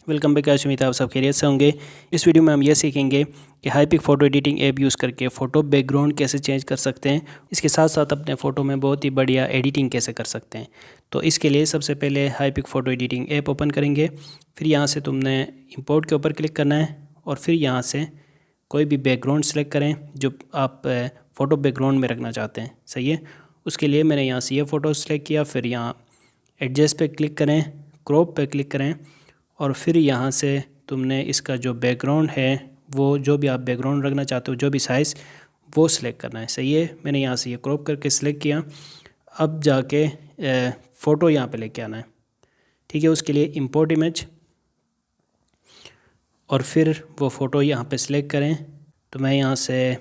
Welcome back. आज उम्मीद है आप सब खैरियत से होंगे। इस वीडियो में हम ये सीखेंगे कि हाईपिक फ़ोटो एडिटिंग ऐप यूज़ करके फ़ोटो बैकग्राउंड कैसे चेंज कर सकते हैं। इसके साथ साथ अपने फ़ोटो में बहुत ही बढ़िया एडिटिंग कैसे कर सकते हैं। तो इसके लिए सबसे पहले हाईपिक फ़ोटो एडिटिंग ऐप ओपन करेंगे। फिर यहाँ से तुमने इंपोर्ट के ऊपर क्लिक करना है और फिर यहाँ से कोई भी बैकग्राउंड सेलेक्ट करें जो आप फ़ोटो बैकग्राउंड में रखना चाहते हैं। सही है। उसके लिए मैंने यहाँ से ये फ़ोटो सेलेक्ट किया। फिर यहाँ एडजस्ट पे क्लिक करें, क्रॉप पे क्लिक करें और फिर यहाँ से तुमने इसका जो बैकग्राउंड है वो जो भी आप बैकग्राउंड रखना चाहते हो, जो भी साइज़, वो सिलेक्ट करना है। सही है। मैंने यहाँ से ये क्रॉप करके सिलेक्ट किया। अब जाके फ़ोटो यहाँ पे लेके आना है। ठीक है। उसके लिए इंपोर्ट इमेज और फिर वो फ़ोटो यहाँ पे सिलेक्ट करें। तो मैं यहाँ से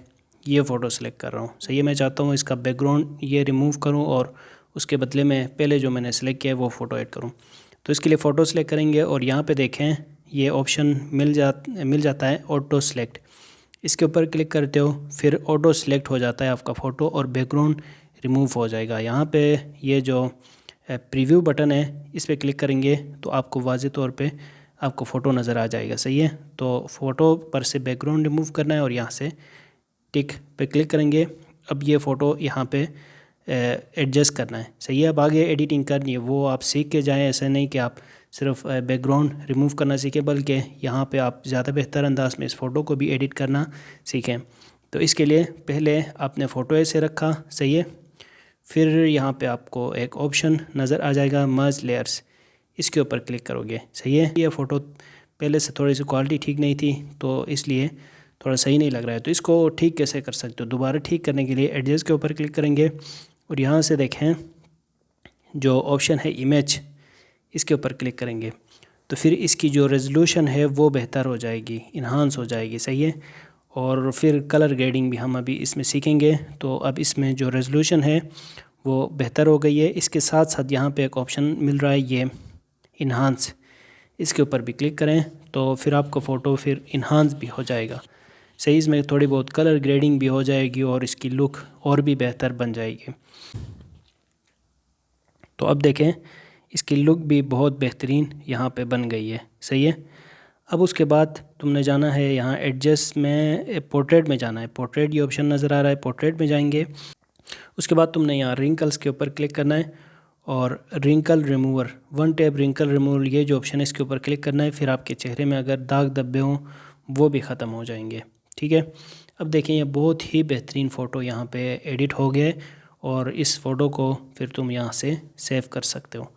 ये फ़ोटो सिलेक्ट कर रहा हूँ। सही है। मैं चाहता हूँ इसका बैकग्राउंड ये रिमूव करूँ और उसके बदले में पहले जो मैंने सेलेक्ट किया है वो फ़ोटो ऐड करूँ। तो इसके लिए फ़ोटो सेलेक्ट करेंगे और यहाँ पे देखें ये ऑप्शन मिल जाता है ऑटो सेलेक्ट। इसके ऊपर क्लिक करते हो फिर ऑटो सेलेक्ट हो जाता है आपका फ़ोटो और बैकग्राउंड रिमूव हो जाएगा। यहाँ पे ये जो प्रीव्यू बटन है इस पर क्लिक करेंगे तो आपको वाज़ेह तौर पे आपको फ़ोटो नज़र आ जाएगा। सही है। तो फ़ोटो पर से बैकग्राउंड रिमूव करना है और यहाँ से टिक पे क्लिक करेंगे। अब ये फ़ोटो यहाँ पे एडजस्ट करना है। सही है। अब आगे एडिटिंग करनी है वो आप सीख के जाएं। ऐसा नहीं कि आप सिर्फ बैकग्राउंड रिमूव करना सीखें, बल्कि यहाँ पे आप ज़्यादा बेहतर अंदाज में इस फ़ोटो को भी एडिट करना सीखें। तो इसके लिए पहले आपने फ़ोटो ऐसे रखा। सही है। फिर यहाँ पे आपको एक ऑप्शन नज़र आ जाएगा मर्ज लेयर्स, इसके ऊपर क्लिक करोगे। सही है। ये फ़ोटो पहले से थोड़ी सी क्वालिटी ठीक नहीं थी तो इसलिए थोड़ा सही नहीं लग रहा है। तो इसको ठीक कैसे कर सकते हो? दोबारा ठीक करने के लिए एडजस्ट के ऊपर क्लिक करेंगे और यहाँ से देखें जो ऑप्शन है इमेज, इसके ऊपर क्लिक करेंगे तो फिर इसकी जो रेजोल्यूशन है वो बेहतर हो जाएगी, इन्हांस हो जाएगी। सही है। और फिर कलर ग्रेडिंग भी हम अभी इसमें सीखेंगे। तो अब इसमें जो रेजोल्यूशन है वो बेहतर हो गई है। इसके साथ साथ यहाँ पे एक ऑप्शन मिल रहा है ये इन्हांस, इसके ऊपर भी क्लिक करें तो फिर आपको फ़ोटो फिर इन्हांस भी हो जाएगा। सही। इसमें थोड़ी बहुत कलर ग्रेडिंग भी हो जाएगी और इसकी लुक और भी बेहतर बन जाएगी। तो अब देखें इसकी लुक भी बहुत बेहतरीन यहाँ पे बन गई है। सही है। अब उसके बाद तुमने जाना है यहाँ एडजस्ट में पोर्ट्रेट में जाना है। पोर्ट्रेट ये ऑप्शन नज़र आ रहा है, पोर्ट्रेट में जाएंगे। उसके बाद तुमने यहाँ रिंकल्स के ऊपर क्लिक करना है और wrinkle remover, one tap wrinkle removal, ये जो ऑप्शन है इसके ऊपर क्लिक करना है। फिर आपके चेहरे में अगर दाग धब्बे हों वो भी ख़त्म हो जाएंगे। ठीक है। अब देखें ये बहुत ही बेहतरीन फ़ोटो यहाँ पे एडिट हो गए और इस फ़ोटो को फिर तुम यहाँ से सेव कर सकते हो।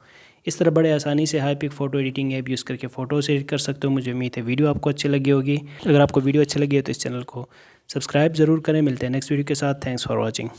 इस तरह बड़े आसानी से हाईपिक फ़ोटो एडिटिंग ऐप यूज़ करके फ़ोटोस एडिट कर सकते हो। मुझे उम्मीद है वीडियो आपको अच्छी लगी होगी। अगर आपको वीडियो अच्छी लगी है तो इस चैनल को सब्सक्राइब ज़रूर करें। मिलते हैं नेक्स्ट वीडियो के साथ। Thanks for watching.